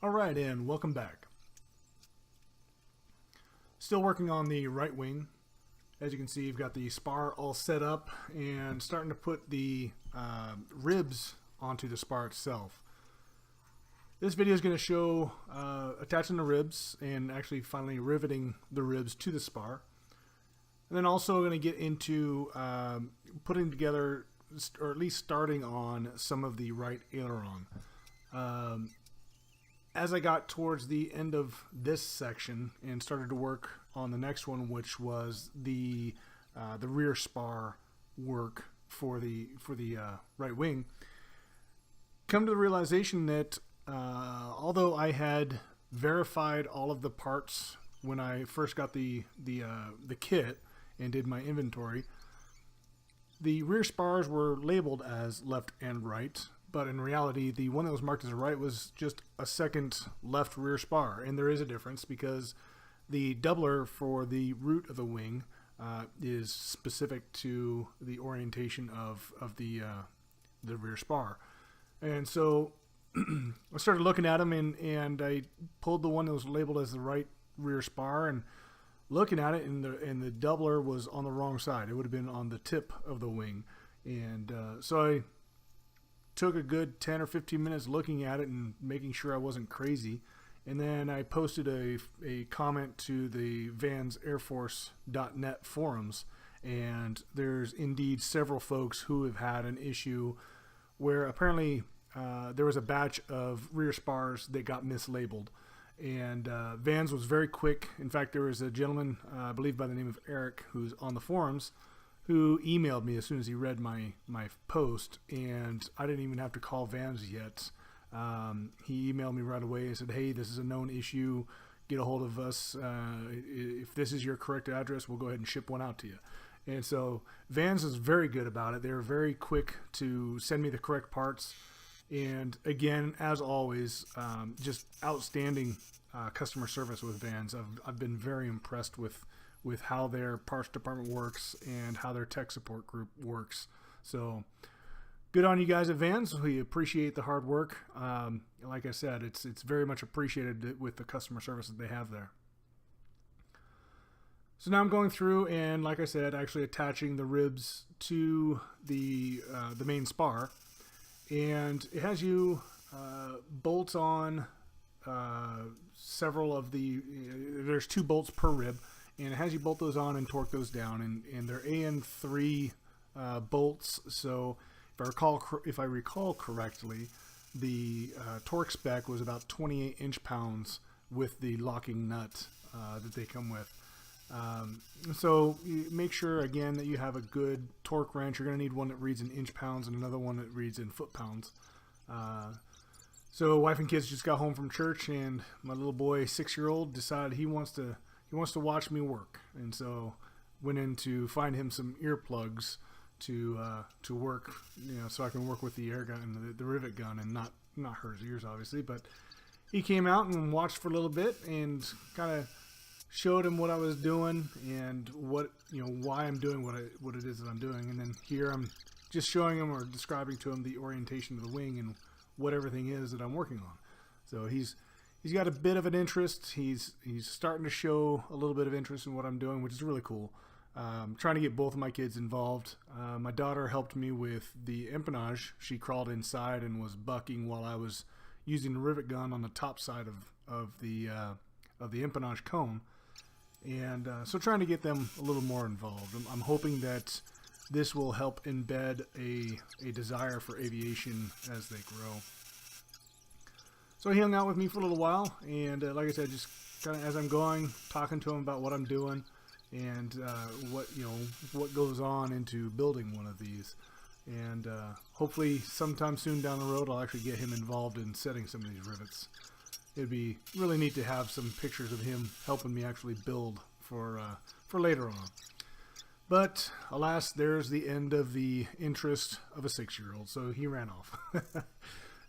Alright, and welcome back. Still working on the right wing. As you can see, you've got the spar all set up and starting to put the ribs onto the spar itself. This video is going to show attaching the ribs and actually finally riveting the ribs to the spar. And then also going to get into putting together, or at least starting on, some of the right aileron. As I got towards the end of this section and started to work on the next one, which was the rear spar work for the right wing, come to the realization that although I had verified all of the parts when I first got the kit and did my inventory, the rear spars were labeled as left and right. But in reality, the one that was marked as a right was just a second left rear spar. And there is a difference because the doubler for the root of the wing is specific to the orientation of the rear spar. And so I started looking at them, and I pulled the one that was labeled as the right rear spar, and looking at it, and the doubler was on the wrong side. It would have been on the tip of the wing. And so I took a good 10 or 15 minutes looking at it and making sure I wasn't crazy, and then I posted a comment to the vansairforce.net forums, and there's indeed several folks who have had an issue where apparently there was a batch of rear spars that got mislabeled, and Vans was very quick. In fact, there was a gentleman, I believe by the name of Eric, who's on the forums, who emailed me as soon as he read my post, and I didn't even have to call Vans yet. He emailed me right away and said, hey, this is a known issue, get a hold of us. If this is your correct address, we'll go ahead and ship one out to you. And so Vans is very good about it. They're very quick to send me the correct parts, and again, as always, just outstanding customer service with Vans. I've been very impressed with how their parts department works and how their tech support group works. So good on you guys at Vans. We appreciate the hard work. Like I said, it's very much appreciated with the customer service that they have there. So now I'm going through and, like I said, actually attaching the ribs to the main spar, and it has you bolt on several of the. There's 2 bolts per rib. And it has you bolt those on and torque those down, and they're AN3 bolts. So if I recall correctly, the torque spec was about 28 inch-pounds with the locking nut that they come with. So you make sure again that you have a good torque wrench. You're going to need one that reads in inch-pounds and another one that reads in foot-pounds. So wife and kids just got home from church, and my little boy, 6-year-old, decided he wants to watch me work, and so went in to find him some earplugs to work, so I can work with the air gun and the rivet gun, and not hurt his ears obviously. But he came out and watched for a little bit and kind of showed him what I was doing and why I'm doing what it is that I'm doing. And then here I'm just showing him or describing to him the orientation of the wing and what everything is that I'm working on. So he's got a bit of an interest. He's starting to show a little bit of interest in what I'm doing, which is really cool. Trying to get both of my kids involved. My daughter helped me with the empennage. She crawled inside and was bucking while I was using the rivet gun on the top side of the empennage cone. And so trying to get them a little more involved. I'm hoping that this will help embed a desire for aviation as they grow. So he hung out with me for a little while, and like I said, just kind of as I'm going, talking to him about what I'm doing and what goes on into building one of these. And hopefully sometime soon down the road, I'll actually get him involved in setting some of these rivets. It'd be really neat to have some pictures of him helping me actually build for later on. But alas, there's the end of the interest of a 6-year-old, so he ran off.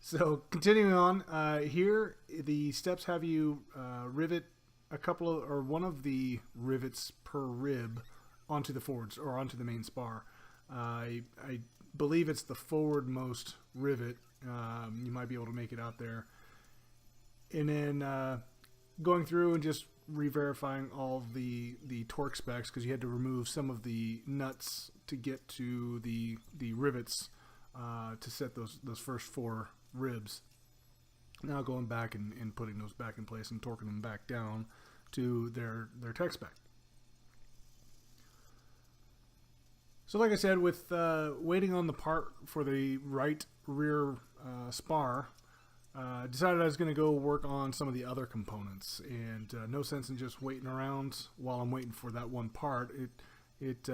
So continuing on, here the steps have you rivet one of the rivets per rib onto the forwards or onto the main spar. I believe it's the forwardmost rivet. You might be able to make it out there. And then going through and just re-verifying all of the torque specs, because you had to remove some of the nuts to get to the rivets to set those first 4 ribs. Now going back and putting those back in place and torquing them back down to their tech spec. So like I said, with waiting on the part for the right rear spar, decided I was going to go work on some of the other components, and no sense in just waiting around while I'm waiting for that one part. It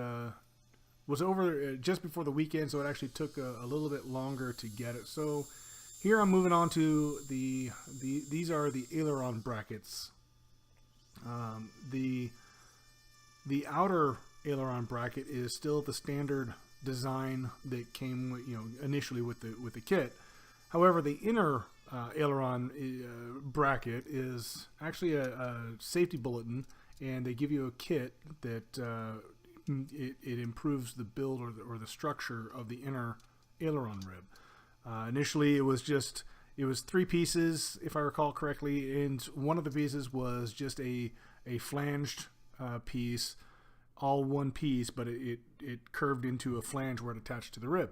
was over just before the weekend, so it actually took a little bit longer to get it. So here I'm moving on to these are the aileron brackets. The outer aileron bracket is still the standard design that came, initially with the kit. However, the inner aileron bracket is actually a safety bulletin, and they give you a kit that it improves the build or the structure of the inner aileron rib. Initially, it was 3 pieces, if I recall correctly, and one of the pieces was just a flanged piece, all one piece, but it curved into a flange where it attached to the rib.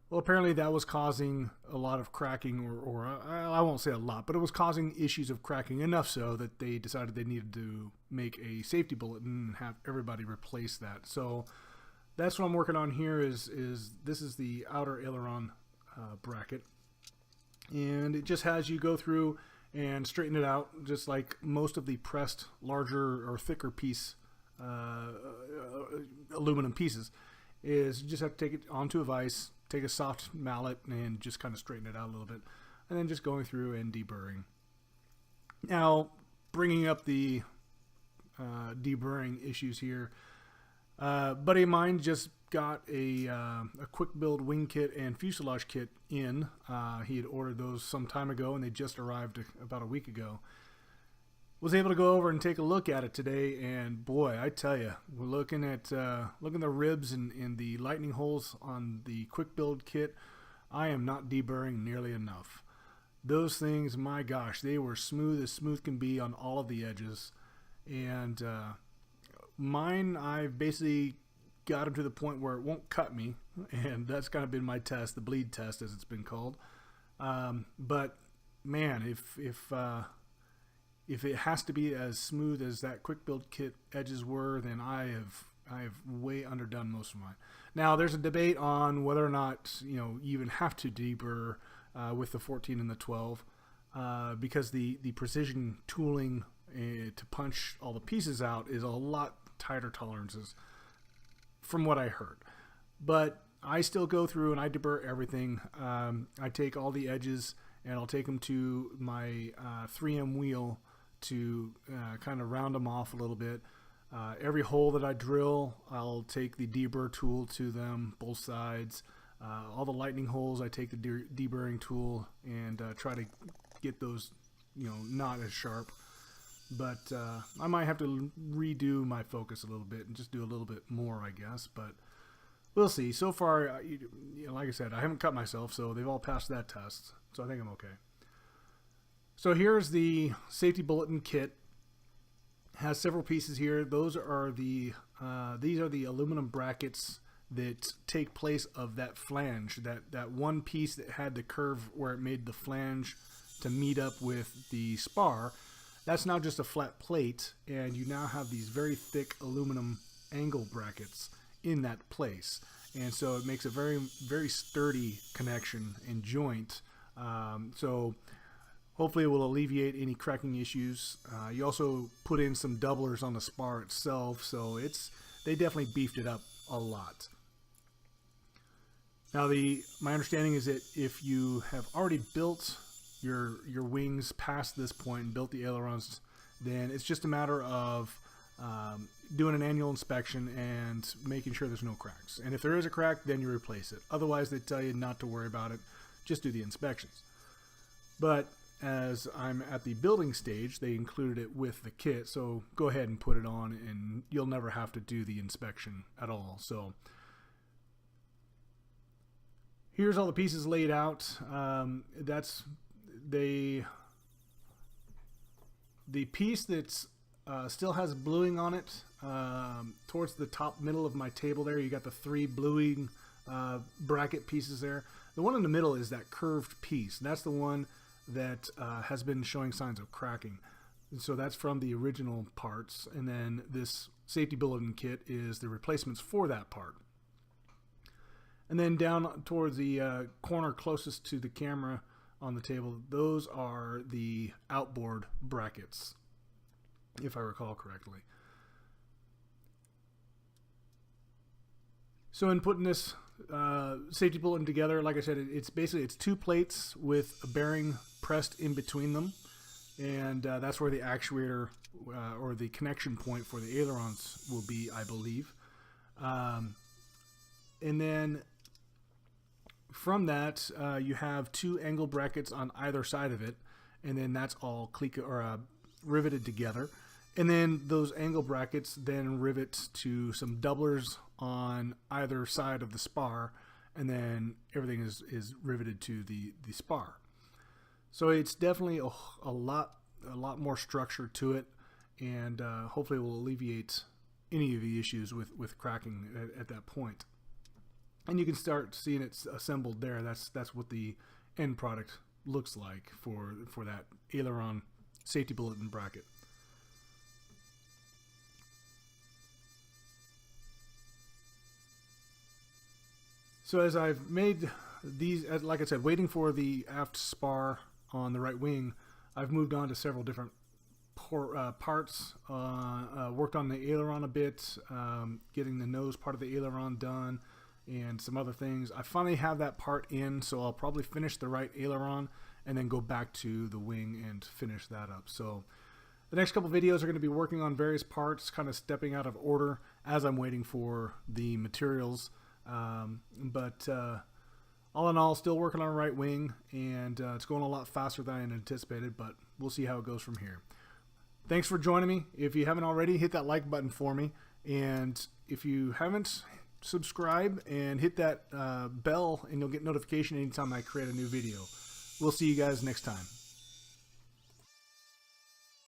Well, apparently that was causing a lot of cracking, or I won't say a lot, but it was causing issues of cracking, enough so that they decided they needed to make a safety bulletin and have everybody replace that. So that's what I'm working on here. This is the outer aileron bracket, and it just has you go through and straighten it out, just like most of the pressed larger or thicker piece aluminum pieces. Is you just have to take it onto a vise, take a soft mallet, and just kind of straighten it out a little bit, and then just going through and deburring. Now, bringing up the deburring issues here, a buddy of mine just got a quick build wing kit and fuselage kit in. He had ordered those some time ago, and they just arrived about a week ago. Was able to go over and take a look at it today, and boy, I tell you, we're looking at the ribs and the lightning holes on the quick build kit. I am not deburring nearly enough. Those things, my gosh, they were smooth as smooth can be on all of the edges, and mine, I've basically got them to the point where it won't cut me, and that's kind of been my test, the bleed test as it's been called. But man, if it has to be as smooth as that quick build kit edges were, then I have way underdone most of mine. Now there's a debate on whether or not you even have to deburr with the 14 and the 12 because the precision tooling to punch all the pieces out is a lot tighter tolerances from what I heard. But I still go through and I deburr everything. I take all the edges and I'll take them to my 3M wheel to kind of round them off a little bit. Every hole that I drill, I'll take the deburr tool to them, both sides. All the lightning holes, I take the deburring tool and try to get those, not as sharp. But I might have to redo my focus a little bit and just do a little bit more, I guess. But we'll see. So far, like I said, I haven't cut myself, so they've all passed that test. So I think I'm okay. So here's the safety bulletin kit. Has several pieces here. Those are these are the aluminum brackets that take place of that flange, that one piece that had the curve where it made the flange to meet up with the spar. That's now just a flat plate, and you now have these very thick aluminum angle brackets in that place, and so it makes a very, very sturdy connection and joint. So hopefully it will alleviate any cracking issues. You also put in some doublers on the spar itself, so they definitely beefed it up a lot. Now my understanding is that if you have already built your wings past this point and built the ailerons, then it's just a matter of doing an annual inspection and making sure there's no cracks. And if there is a crack, then you replace it. Otherwise, they tell you not to worry about it. Just do the inspections. But as I'm at the building stage, they included it with the kit, so go ahead and put it on and you'll never have to do the inspection at all. So here's all the pieces laid out. The piece that's still has bluing on it, towards the top middle of my table there, you got the 3 bluing bracket pieces there. The one in the middle is that curved piece. That's the one that has been showing signs of cracking. And so that's from the original parts, and then this safety bulletin kit is the replacements for that part. And then down towards the corner closest to the camera on the table, those are the outboard brackets, if I recall correctly. So in putting this safety bulletin together, like I said, it's basically 2 plates with a bearing pressed in between them, and that's where the actuator or the connection point for the ailerons will be, I believe. And then from that, you have 2 angle brackets on either side of it, and then that's all riveted together. And then those angle brackets then rivet to some doublers on either side of the spar, and then everything is riveted to the spar. So it's definitely a lot more structure to it, and hopefully will alleviate any of the issues with cracking at that point. And you can start seeing it assembled there. That's what the end product looks like for that aileron safety bulletin bracket. So as I've made these, like I said, waiting for the aft spar on the right wing, I've moved on to several different parts. Worked on the aileron a bit, getting the nose part of the aileron done, and some other things. I finally have that part in, so I'll probably finish the right aileron and then go back to the wing and finish that up. So the next couple videos are going to be working on various parts, kind of stepping out of order as I'm waiting for the materials. But all in all, still working on the right wing, and it's going a lot faster than I anticipated, but we'll see how it goes from here. Thanks for joining me. If you haven't already, hit that like button for me, and if you haven't, subscribe and hit that bell, and you'll get notification anytime I create a new video. We'll see you guys next time.